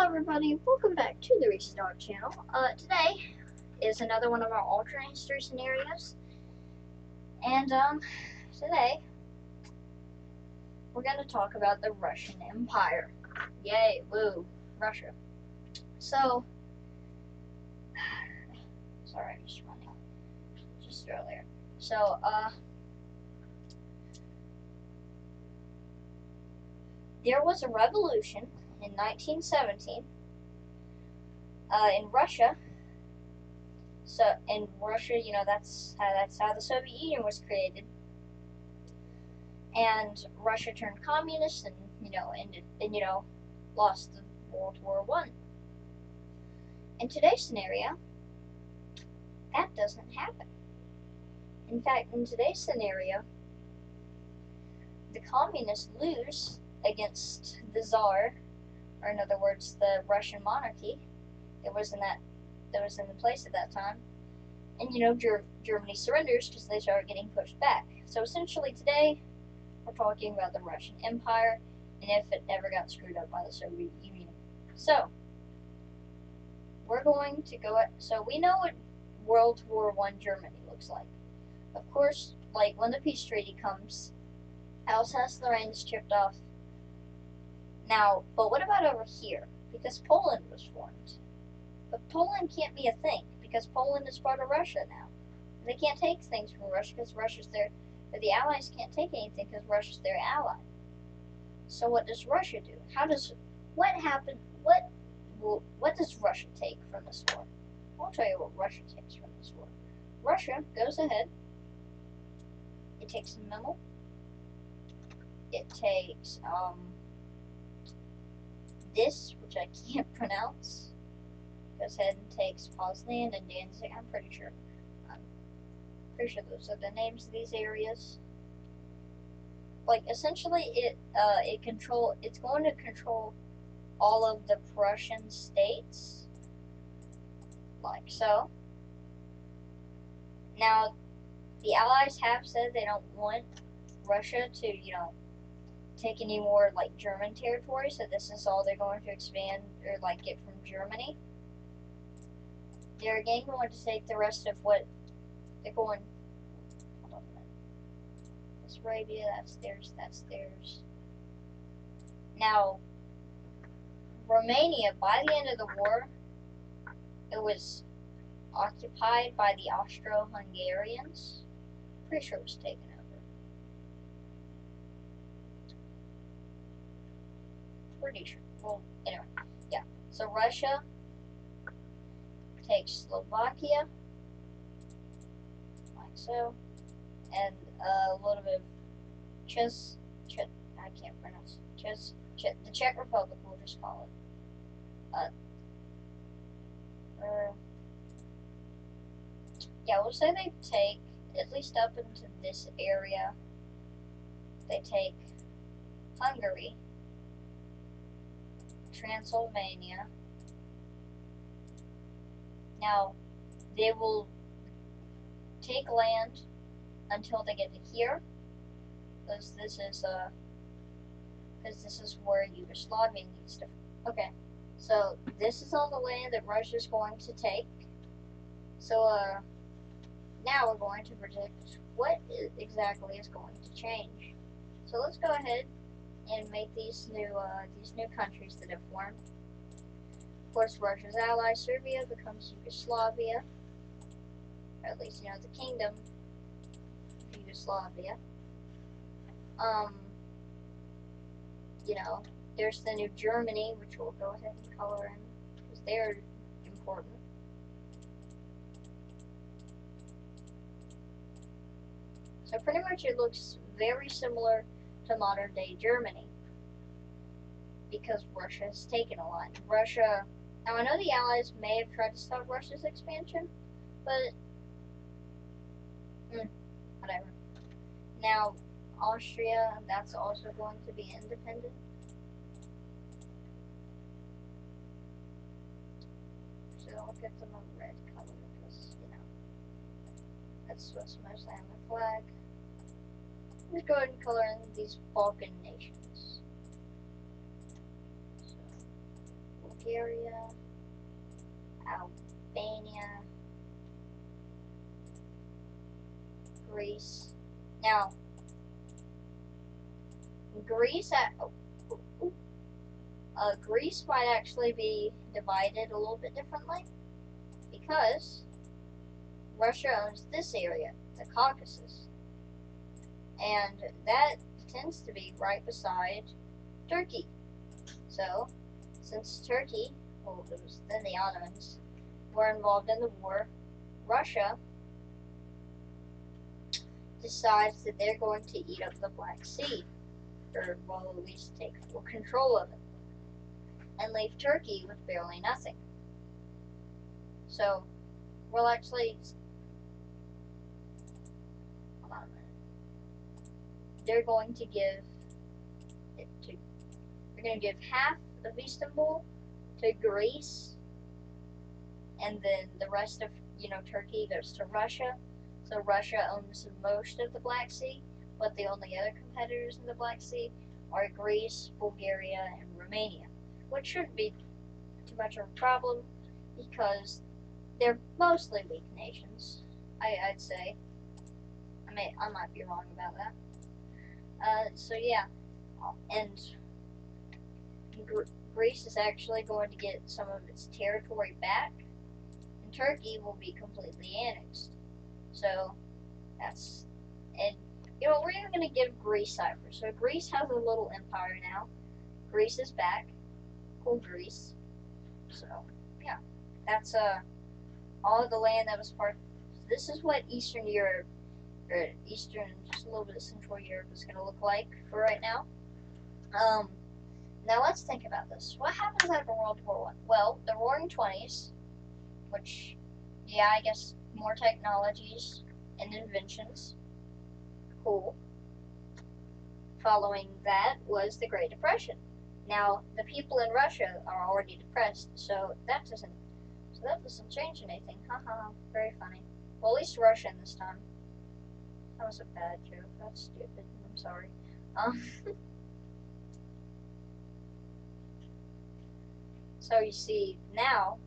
everybody, welcome back to the Reese's Dog channel. Today is another one of our alternate history scenarios. And, today we're going to talk about the Russian Empire. Yay, woo, Russia. So, sorry, I'm just running, just earlier. So, there was a revolution in 1917 in Russia. So in Russia, you know, that's how the Soviet Union was created. And Russia turned communist, and lost the World War I. In today's scenario, that doesn't happen. In fact, in today's scenario, the communists lose against the Tsar, or in other words, the Russian monarchy that was in the place at that time. And Germany surrenders because they start getting pushed back. So essentially today, we're talking about the Russian Empire and if it ever got screwed up by the Soviet Union. So we're going to so we know what World War I Germany looks like. Of course, like when the peace treaty comes, Alsace-Lorraine is chipped off. Now, but what about over here? Because Poland was formed. But Poland can't be a thing, because Poland is part of Russia now. They can't take things from Russia because Russia's their, but the Allies can't take anything because Russia's their ally. So what does Russia do? What does Russia take from this war? I'll tell you what Russia takes from this war. Russia goes ahead, it takes the Memel, it takes, this, which I can't pronounce, goes ahead and takes Poznan and Danzig. I'm pretty sure those are the names of these areas. Like essentially, it's going to control all of the Prussian states, like so. Now, the Allies have said they don't want Russia to, take any more like German territory, so this is all they're going to expand or like get from Germany. They're again going to take the rest of what they're going. Hold on a minute. This Arabia, that's theirs, that's theirs. Now, Romania, by the end of the war, it was occupied by the Austro-Hungarians. Pretty sure it was taken over. Pretty sure. Well, anyway, yeah. So Russia takes Slovakia, like so, and a little bit of I can't pronounce the Czech Republic, we'll just call it. Yeah, we'll say they take, at least up into this area, they take Hungary, Transylvania. Now, they will take land until they get to here, because this is where Yugoslavia needs to. Okay, so this is all the land that Russia's going to take. So now we're going to predict what exactly is going to change. So let's go ahead and make these new countries that have formed. Of course, Russia's ally Serbia becomes Yugoslavia, or at least the kingdom of Yugoslavia. There's the new Germany, which we'll go ahead and color in because they're important. So pretty much it looks very similar to modern day Germany because Russia has taken a lot. Now I know the Allies may have tried to stop Russia's expansion, but whatever. Now Austria, that's also going to be independent. So I'll get them a red color because that's what's mostly on the flag. Let's go ahead and color in these Balkan nations. So we'll Bulgaria, Albania, Greece. Now, Greece Greece might actually be divided a little bit differently because Russia owns this area, the Caucasus, and that tends to be right beside Turkey. So, since Turkey, well, it was then the Ottomans, were involved in the war, Russia decides that they're going to eat up the Black Sea, or well, at least take full control of it, and leave Turkey with barely nothing. So, we'll actually, hold on a minute. They're going to give it to, they're going to give half of Istanbul to Greece, and then the rest of, Turkey goes to Russia. So Russia owns most of the Black Sea, but the only other competitors in the Black Sea are Greece, Bulgaria, and Romania, which shouldn't be too much of a problem because they're mostly weak nations, I'd say. I might be wrong about that. So yeah, and Greece is actually going to get some of its territory back, and Turkey will be completely annexed. So that's, and we're even going to give Greece Cyprus. So Greece has a little empire now. Greece is back. Cool Greece. So yeah, that's all of the land that was part. This is what Eastern Europe, or Eastern, just a little bit of Central Europe is going to look like for right now. Now let's think about this. What happens after World War I? Well, the Roaring Twenties, which, yeah, I guess more technologies and inventions. Cool. Following that was the Great Depression. Now, the people in Russia are already depressed, so that doesn't change anything. Haha, very funny. Well, at least Russian this time. That was a bad joke. That's stupid. I'm sorry. So you see now,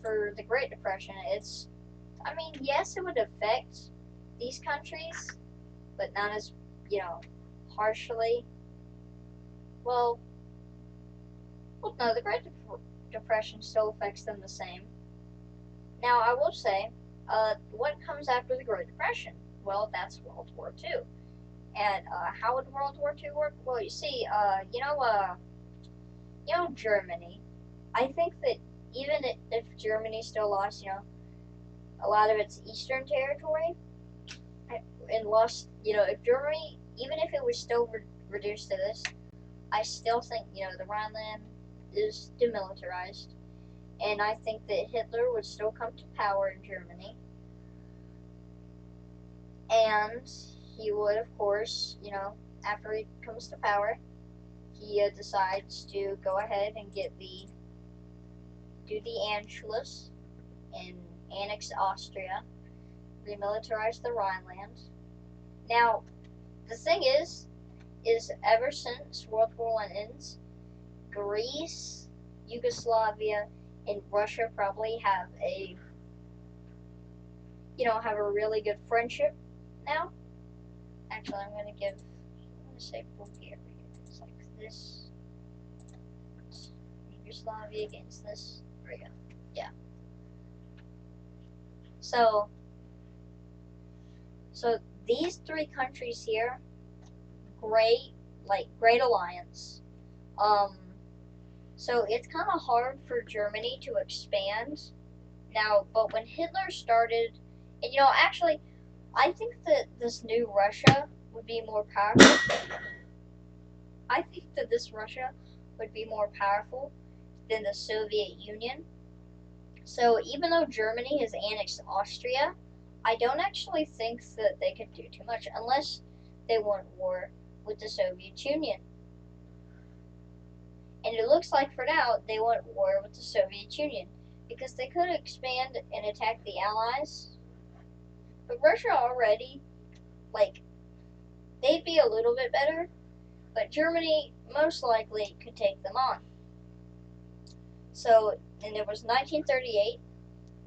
for the Great Depression, yes, it would affect these countries, but not as, harshly. Well, no, the Great Depression still affects them the same. Now, I will say, what comes after the Great Depression? Well, that's World War II. And how would World War II work? Well, you see, Germany. I think that even if Germany still lost, a lot of its eastern territory, and lost, if Germany, even if it was still reduced to this, I still think, the Rhineland is demilitarized. And I think that Hitler would still come to power in Germany. And he would, of course, after he comes to power, he decides to go ahead and do the Anschluss and annex Austria, remilitarize the Rhineland. Now, the thing is ever since World War I ends, Greece, Yugoslavia, and Russia probably have a really good friendship now. Actually, I'm going to say Bulgaria. It's like this. Yugoslavia against this. There we go. Yeah. So these three countries here, great alliance. So it's kind of hard for Germany to expand now, but when Hitler started, and actually, I think that this new Russia would be more powerful. I think that this Russia would be more powerful than the Soviet Union. So even though Germany has annexed Austria, I don't actually think that they could do too much unless they want war with the Soviet Union. And it looks like for now they want war with the Soviet Union because they could expand and attack the Allies. But Russia already, they'd be a little bit better. But Germany most likely could take them on. So, and it was 1938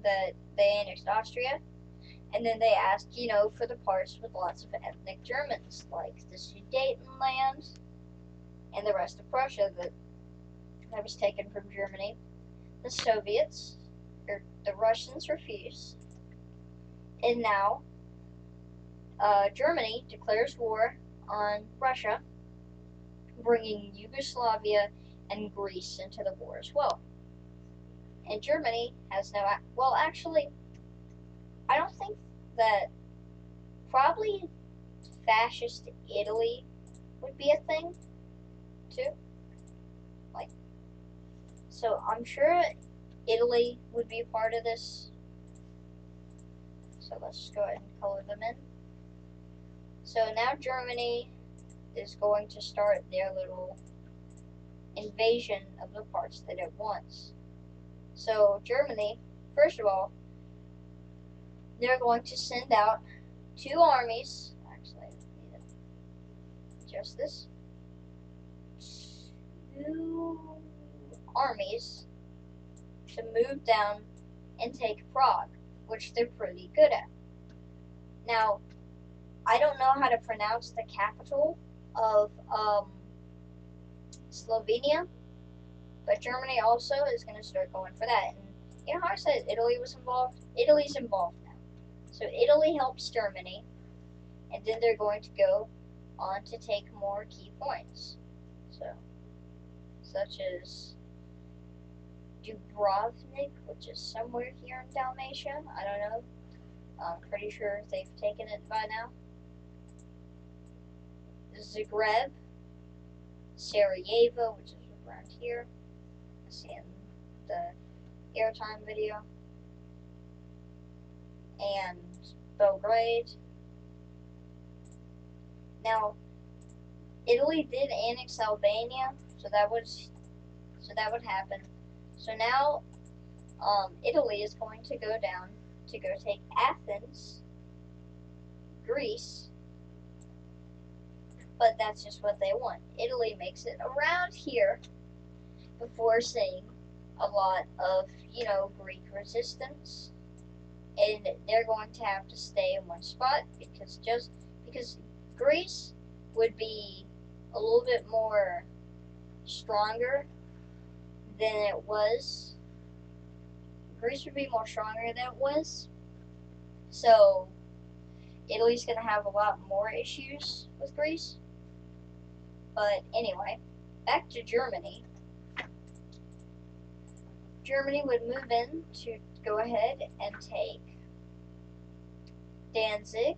that they annexed Austria, and then they asked, for the parts with lots of ethnic Germans, like the Sudetenland and the rest of Prussia that was taken from Germany. The Soviets, or the Russians, refused, and now Germany declares war on Russia, bringing Yugoslavia and Greece into the war as well. And Germany has no, well, actually, I don't think that, probably fascist Italy would be a thing, too. So I'm sure Italy would be a part of this. So let's just go ahead and color them in. So now Germany is going to start their little invasion of the parts that it wants. So Germany, first of all, they're going to send out 2 armies. Actually, I need to adjust this. 2 armies to move down and take Prague, which they're pretty good at. Now, I don't know how to pronounce the capital of Slovenia, but Germany also is going to start going for that. And you know how I said Italy was involved? Italy's involved now. So Italy helps Germany, and then they're going to go on to take more key points. So, such as Dubrovnik, which is somewhere here in Dalmatia. I don't know. I'm pretty sure they've taken it by now. Zagreb, Sarajevo, which is around here. I see in the airtime video. And Belgrade. Now, Italy did annex Albania, so that would happen. So now, Italy is going to go down to go take Athens, Greece, but that's just what they want. Italy makes it around here before seeing a lot of, Greek resistance, and they're going to have to stay in one spot because Greece would be a little bit more stronger than it was. Greece would be more stronger than it was. So Italy's going to have a lot more issues with Greece. But anyway, back to Germany. Germany would move in to go ahead and take Danzig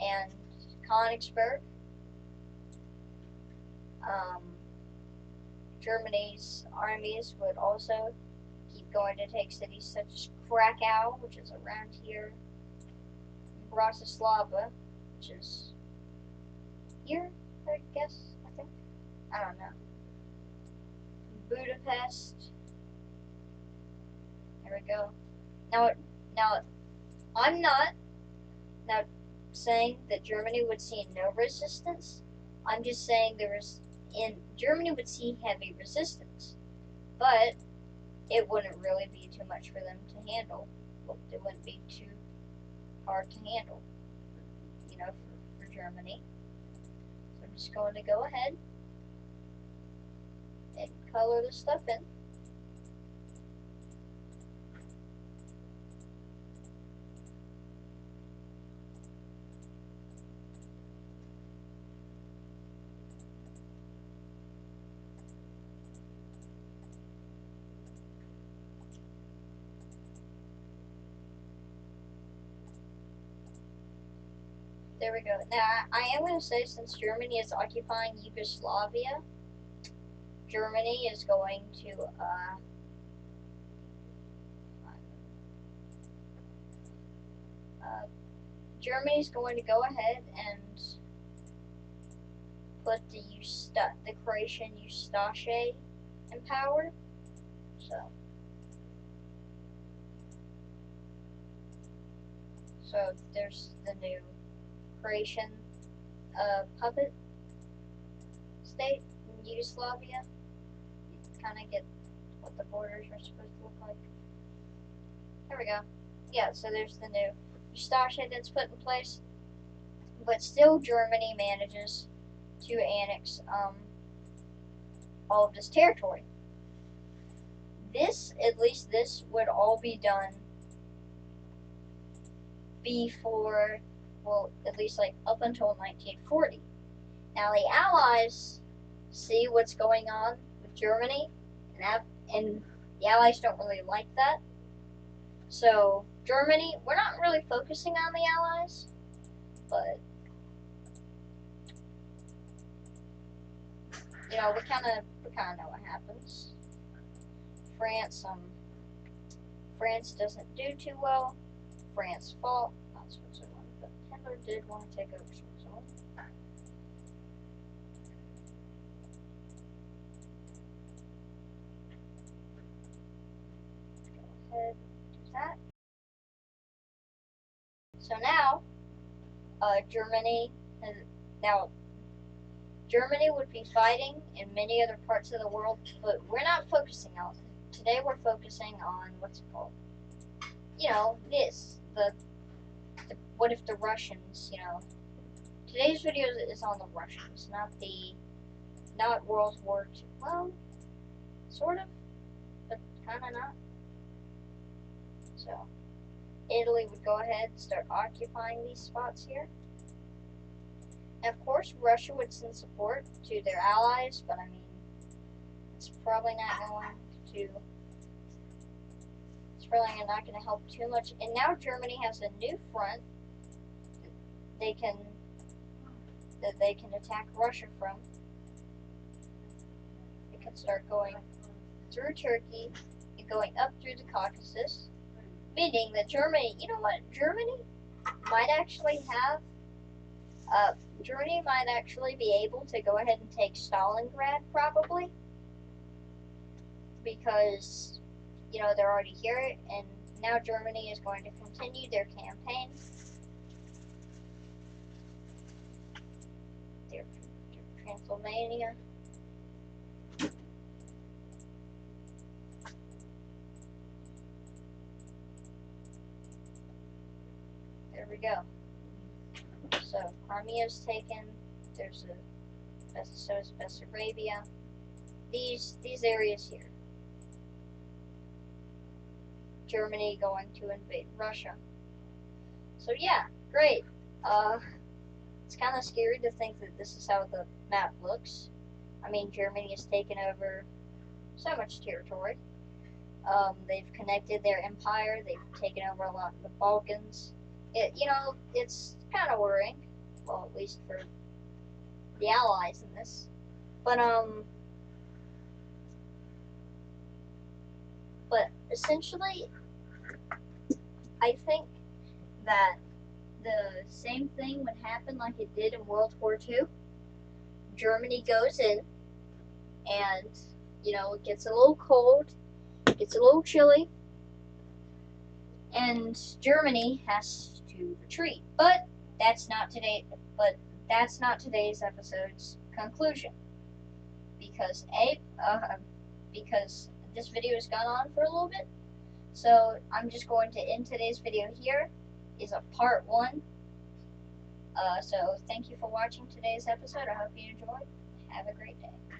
and Königsberg. Germany's armies would also keep going to take cities such as Krakow, which is around here, Bratislava, which is here, I guess, I think. I don't know. Budapest. There we go. Now, I'm not saying that Germany would see no resistance. I'm just saying Germany would see heavy resistance, but it wouldn't really be too much for them to handle. It wouldn't be too hard to handle, for Germany. So I'm just going to go ahead and color the stuff in. There we go. Now, I am going to say, since Germany is occupying Yugoslavia, Germany is going to, Germany's going to go ahead and put the Croatian Ustaše in power. So there's the new Croatian puppet. state in Yugoslavia. You kind of get what the borders are supposed to look like. There we go. Yeah, so there's the new Ustasha that's put in place. But still, Germany manages to annex all of this territory. At least this would all be done before, well, at least like up until 1940. Now the Allies see what's going on with Germany, and the Allies don't really like that. So Germany, we're not really focusing on the Allies, but we kind of know what happens. France doesn't do too well. France fought, not Switzerland, but Hitler did want to take over Switzerland. Go ahead, do that. So now, Germany would be fighting in many other parts of the world, but we're not focusing on it. Today we're focusing on what's it called? What if the Russians, today's video is on the Russians, not World War II. Well, sort of, but kind of not. So, Italy would go ahead and start occupying these spots here. And of course, Russia would send support to their allies, but I mean, it's probably not going to help too much. And now Germany has a new front that they can attack Russia from. They can start going through Turkey and going up through the Caucasus, meaning that Germany, Germany might actually be able to go ahead and take Stalingrad, probably, because they're already here, and now Germany is going to continue their campaign. Their Transylvania. There we go. So Crimea is taken. So is Bessarabia. These areas here. Germany going to invade Russia. So yeah, great. It's kind of scary to think that this is how the map looks. I mean, Germany has taken over so much territory. They've connected their empire. They've taken over a lot of the Balkans. It's kind of worrying. Well, at least for the Allies in this. But essentially, I think that the same thing would happen like it did in World War II. Germany goes in, and it gets a little cold, gets a little chilly, and Germany has to retreat. But that's not today's episode's conclusion, because this video has gone on for a little bit. So I'm just going to end today's video here. Is a part 1. So thank you for watching today's episode. I hope you enjoyed. Have a great day.